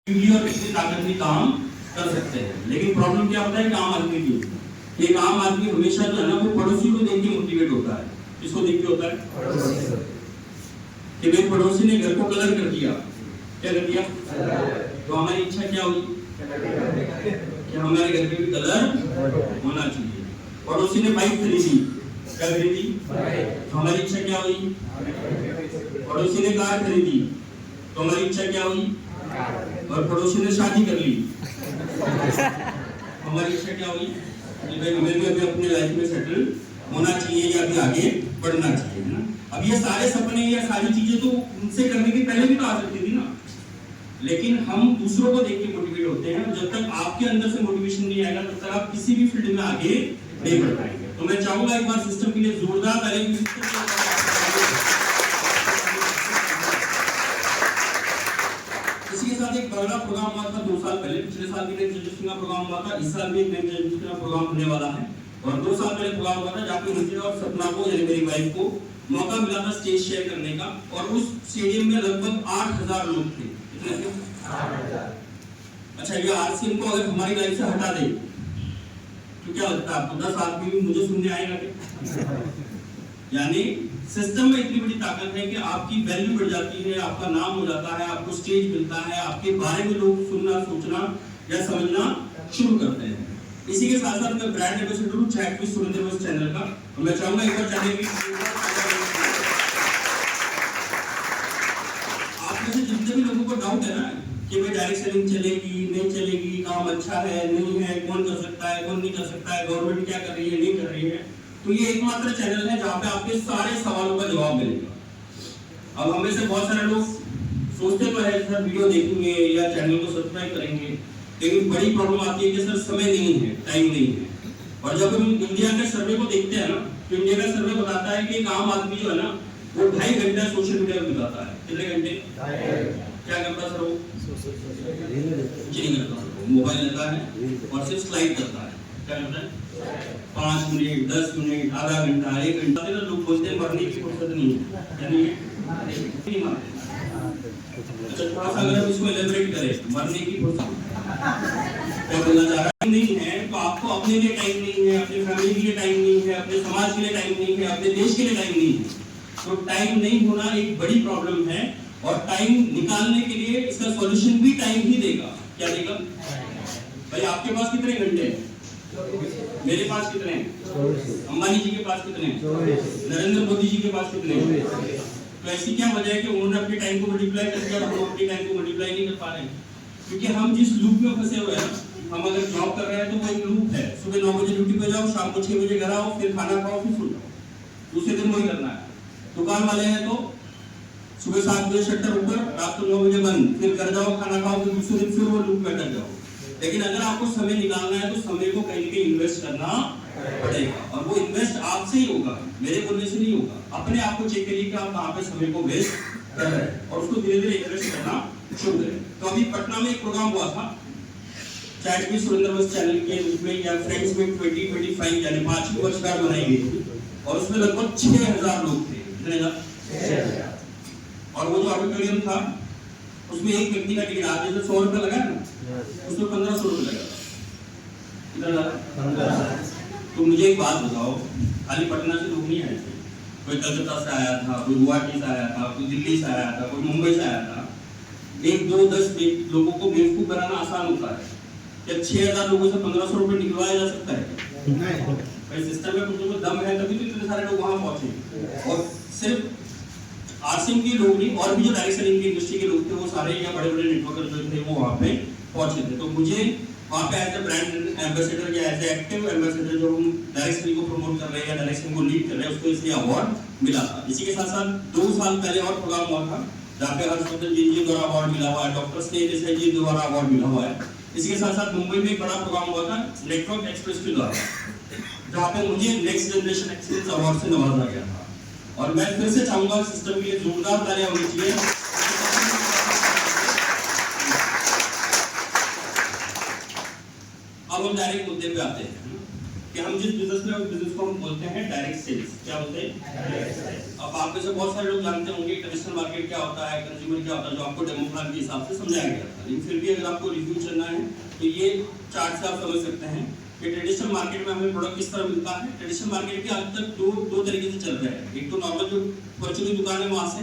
और कितनी ताकत भी काम कर सकते हैं। लेकिन प्रॉब्लम क्या होता है कि आम आदमी की, एक आम आदमी हमेशा जो है ना वो पड़ोसी को देख के मोटिवेट होता है। किसको देख के होता है? कि मेरे पड़ोसी ने घर को कलर कर दिया, क्या कर दिया, तो हमारी इच्छा क्या हुई कि हमारे घर में भी कलर होना चाहिए। पड़ोसी ने बाइक खरीदी, क्या खरीदी, तो हमारी इच्छा क्या हुई। पड़ोसी ने कार खरीदी, तो हमारी इच्छा क्या हुई। और पड़ोसी ने शादी कर ली, हमारी इच्छा क्या हुई कि भाई हमें भी अभी अपनी लाइफ में सेटल होना चाहिए या अभी आगे बढ़ना चाहिए, है ना। अब ये सारे सपने या सारी चीजें तो उनसे करने के पहले भी तो आ सकती थी ना, लेकिन हम दूसरों को देख के मोटिवेट होते हैं। जब तक आपके अंदर से मोटिवेशन नहीं आएगा तब तक आप किसी भी फील्ड में आगे नहीं बढ़ पाएंगे। तो मैं चाहूंगा एक बार सिस्टम के लिए जोरदार ताली। इसी के साथ एक बड़ा प्रोग्राम हुआ था 2 साल पहले, पिछले साल भी नेक्स्ट जनरेशन का प्रोग्राम हुआ था, इस साल भी एक नेक्स्ट जनरेशन का प्रोग्राम होने वाला है। और 2 साल पहले प्रोग्राम हुआ था जहाँ पे मुझे और सपना को यानी मेरी वाइफ को मौका मिला था स्टेज शेयर करने का। और उस स्टेडियम में लगभग 8000 लोग थे। कितने थे? 8000। अच्छा, ये आरसीएम को अगर हमारी लाइफ से हटा दे तो क्या लगता है आपको? 10 आदमी भी मुझे सुनने आएगा क्या? यानी सिस्टम में इतनी बड़ी ताकत है कि आपकी वैल्यू बढ़ जाती है, आपका नाम हो जाता है, आपको स्टेज मिलता है, आपके बारे में लोग सुनना, सोचना या समझना शुरू करते हैं। इसी के साथ साथ मैं ब्रांड एम्बेसडर हूं चैट सुरेंद्र चैनल का, और मैं चाहूंगा एक बार चैनल की आप में से जितने भी लोगों को डाउट है ना कि भाई डायरेक्ट सेलिंग चलेगी नहीं चलेगी, काम अच्छा है नहीं है, कौन कर सकता है कौन नहीं कर सकता है, गवर्नमेंट क्या कर रही है नहीं कर रही है, तो ये एकमात्र चैनल है जहां पे आपके सारे सवालों का जवाब मिलेगा। अब हमें से बहुत सारे लोग सोचते तो है सर वीडियो देखेंगे या चैनल को सब्सक्राइब करेंगे, लेकिन बड़ी प्रॉब्लम आती है कि सर समय नहीं है, टाइम नहीं है। और जब हम इंडिया के सर्वे को देखते हैं ना तो इंडिया का सर्वे बताता है कि एक आम आदमी जो है ना वो 2.5 घंटा सोशल मीडिया पर बिताता है। कितने घंटे? क्या करता सर वो? कुछ नहीं करता, मोबाइल लेता है और सिर्फ स्लाइड करता है। क्या करता है? 5 मिनट 10 मिनट आधा घंटा 1 घंटा। लोग बोलते हैं मरने की फुर्सत नहीं है, यानी नहीं मारते। अच्छा, थोड़ा सा अगर हम इसको एलिब्रेट करें, मरने की फुर्सत क्या बोलना चाह रहा है? नहीं है तो आपको अपने लिए टाइम नहीं है, अपने फैमिली के लिए टाइम नहीं है, अपने समाज के लिए टाइम नहीं है, अपने देश के लिए टाइम नहीं है। तो टाइम नहीं होना एक बड़ी प्रॉब्लम है, और टाइम निकालने के लिए इसका सॉल्यूशन भी टाइम ही देगा। क्या देगा भाई? आपके पास कितने घंटे हैं? मेरे पास कितने हैं? अंबानी जी के पास कितने हैं? नरेंद्र मोदी जी के पास कितने हैं? तो ऐसी क्या वजह है कि उन्होंने अपने टाइम को मल्टीप्लाई कर दिया और हम अपने टाइम को मल्टीप्लाई नहीं कर पा रहे हैं? क्योंकि हम जिस लूप में फंसे हुए हैं, हम अगर जॉब कर रहे हैं तो वो एक लूप है। सुबह 9 बजे ड्यूटी पे जाओ, शाम को 6 बजे घर आओ, फिर खाना खाओ, फिर सो जाओ, दूसरे दिन वही करना है। दुकान वाले हैं तो सुबह 7 बजे शटर ऊपर, रात को 9 बजे बंद, फिर घर जाओ, खाना खाओ, फिर दूसरे दिन फिर वो लूप में अटक जाओ। लेकिन अगर आपको समय निकालना है तो समय को कहीं कहीं इन्वेस्ट करना पड़ेगा, और वो इन्वेस्ट आपसे ही होगा, मेरे बोलने से नहीं होगा। अपने आप को चेक करिए कि आप कहाँ पे समय को वेस्ट कर रहे हैं और उसको धीरे धीरे इन्वेस्ट करना शुरू करें। तो अभी पटना में एक प्रोग्राम हुआ था चैट विद सुरेंद्र चैनल के रूप में, या फ्रेंड्स में 2025 यानी 5वीं वर्षगांठ मनाई गई थी, और उसमें लगभग 6000 लोग थे। कितने हजार? 6000। और वो जो ऑडिटोरियम था उसमें एक व्यक्ति का टिकट आज जैसे 100 रुपए लगा ना, उसमें 1500 रुपए लगा था। कितना लगा? तो मुझे एक बात बताओ, खाली पटना से लोग नहीं आए थे, कोई कलकत्ता से आया था, कोई गुवाहाटी से आया था, कोई दिल्ली से आया था, कोई मुंबई से आया था। 1 2 10 लोगों को बेवकूफ बनाना आसान होता है। क्या 6000 लोगों से 1500 रुपए निकलवाया जा सकता है? नहीं। भाई सिस्टम में कुछ दम है तभी तो इतने सारे लोग वहां पहुंचे। और सिर्फ आरसीएम के लोग नहीं, और भी जो डायरेक्ट सेलिंग की इंडस्ट्री के लोग थे वो सारे या बड़े बड़े नेटवर्कर जो थे वो वहां पे पहुंचे थे। तो मुझे वहां पे एज ए ब्रांड एम्बेसडर या एज ए एक्टिव एम्बेसडर जो हम डायरेक्ट सेलिंग को प्रमोट कर रहे हैं या डायरेक्ट सेलिंग को लीड कर रहे हैं, उसको इसलिए अवार्ड मिला था। इसी के साथ साथ 2 साल पहले और प्रोग्राम हुआ था जहाँ पे हर्षवर्धन जी द्वारा अवार्ड मिला हुआ है, डॉक्टर स्नेह देसाई जी द्वारा अवार्ड मिला हुआ है। इसी के साथ साथ मुंबई में एक बड़ा प्रोग्राम हुआ था नेटवर्क एक्सप्रेस के द्वारा, जहाँ पे मुझे नेक्स्ट जनरेशन एक्सीलेंस अवार्ड से नवाजा गया था। और मैं फिर से चाहूंगा सिस्टम के लिए जोरदार तालियां होनी चाहिए। अब हम डायरेक्ट मुद्दे पे आते हैं। कि हम जिस बिजनेस में उस बिजनेस को हम बोलते हैं डायरेक्ट सेल्स। क्या बोलते हैं? अब आप में से बहुत सारे लोग जानते होंगे ट्रेडिशनल मार्केट क्या होता है, कंज्यूमर क्या होता है, जो आपको डेमो प्लान के हिसाब से समझाया गया था। लेकिन फिर भी अगर आपको रिव्यू करना है तो ये चार्ट से आप समझ सकते हैं कि ट्रेडिशनल मार्केट में हमें प्रोडक्ट किस तरह मिलता है। ट्रेडिशनल मार्केट के आज तक दो तरीके से चल रहे हैं। एक तो नॉर्मल जो परचूनी दुकान है वहाँ से,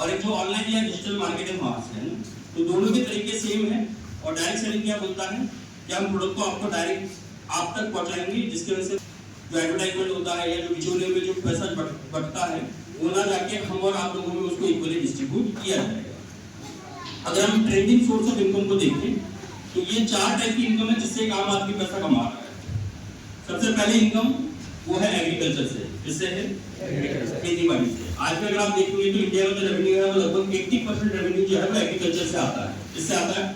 और एक जो ऑनलाइन या डिजिटल मार्केट है वहाँ से, है ना। तो दोनों के तरीके सेम है। और डायरेक्ट सेलिंग क्या बोलता है कि हम प्रोडक्ट को आपको डायरेक्ट आप तक पहुँचाएंगे, जिसकी वजह से जो एडवर्टाइजमेंट होता है या जो विजुअल में जो पैसा बटता है वो ना जाके हम और आप लोगों में उसको इक्वली डिस्ट्रीब्यूट किया जाएगा। अगर हम ट्रेंडिंग सोर्स ऑफ इनकम को देखें तो ये 4 टाइप की इनकम है जिससे एक आम आदमी पैसा कमा रहा है। सबसे पहले इनकम वो है एग्रीकल्चर से। जिससे है खेती बाड़ी से। आज में अगर आप देखेंगे तो इंडिया में जो रेवेन्यू है वो लगभग 80% रेवेन्यू जो है वो एग्रीकल्चर से आता है। इससे आता है।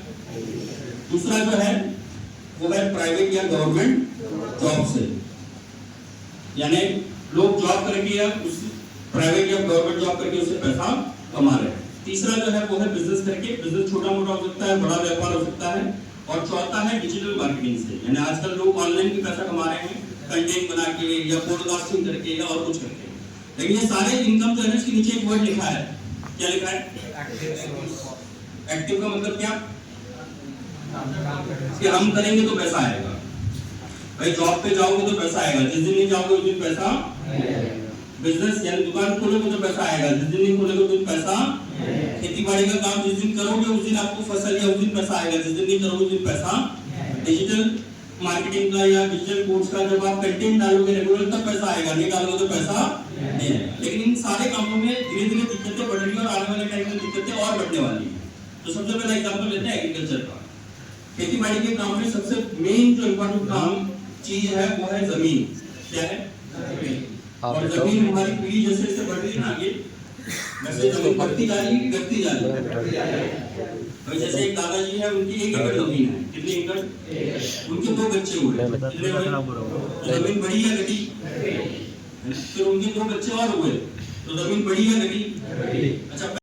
दूसरा जो है वो है प्राइवेट या गवर्नमेंट जॉब से, यानी लोग जॉब करके या उस प्राइवेट या गवर्नमेंट जॉब करके उससे पैसा कमा रहे हैं। तीसरा जो है वो है बिजनेस करके। बिजनेस छोटा मोटा हो सकता है, बड़ा व्यापार हो सकता है। और चौथा है डिजिटल मार्केटिंग से, यानी आजकल लोग ऑनलाइन भी पैसा कमा रहे हैं, कंटेंट बना के या पॉडकास्टिंग करके या और कुछ करके। लेकिन ये सारे इनकम जो है इसके नीचे एक वर्ड लिखा है। क्या लिखा है? एक्टिव का मतलब क्या कि हम करेंगे तो पैसा आएगा। भाई जॉब पे जाओगे तो पैसा आएगा, जिस दिन नहीं जाओगे उस दिन पैसा। बिजनेस यानी दुकान खोलोगे तो पैसा आएगा, जिस दिन नहीं खोलोगे उस दिन पैसा। खेती बाड़ी का काम जिस दिन करोगे उस दिन आपको फसल या उस दिन पैसा आएगा, जिस दिन नहीं करोगे उस दिन पैसा। डिजिटल मार्केटिंग का या डिजिटल कोर्स का जब आप कंटेंट डालोगे रेगुलर तब पैसा आएगा, नहीं डालोगे तो पैसा नहीं आएगा। लेकिन इन सारे कामों में धीरे धीरे दिक्कतें बढ़ रही है और आने वाले टाइम में दिक्कतें और बढ़ने वाली है। तो सबसे पहला एग्जाम्पल लेते हैं एग्रीकल्चर का। खेती बाड़ी के काम में सबसे मेन जो इम्पोर्टेंट काम चीज है वो है जमीन। क्या है? और जमीन हमारी पीढ़ी जैसे जैसे बढ़ रही है ना आगे, वैसे जमीन बढ़ती जा रही है, घटती जा रही है। तो जैसे एक दादाजी है, उनकी 1 एकड़ जमीन है। कितने एकड़? उनके 2 बच्चे हुए। जमीन बढ़ी या घटी? फिर उनके 2 बच्चे और हुए तो जमीन बढ़ी या घटी? अच्छा।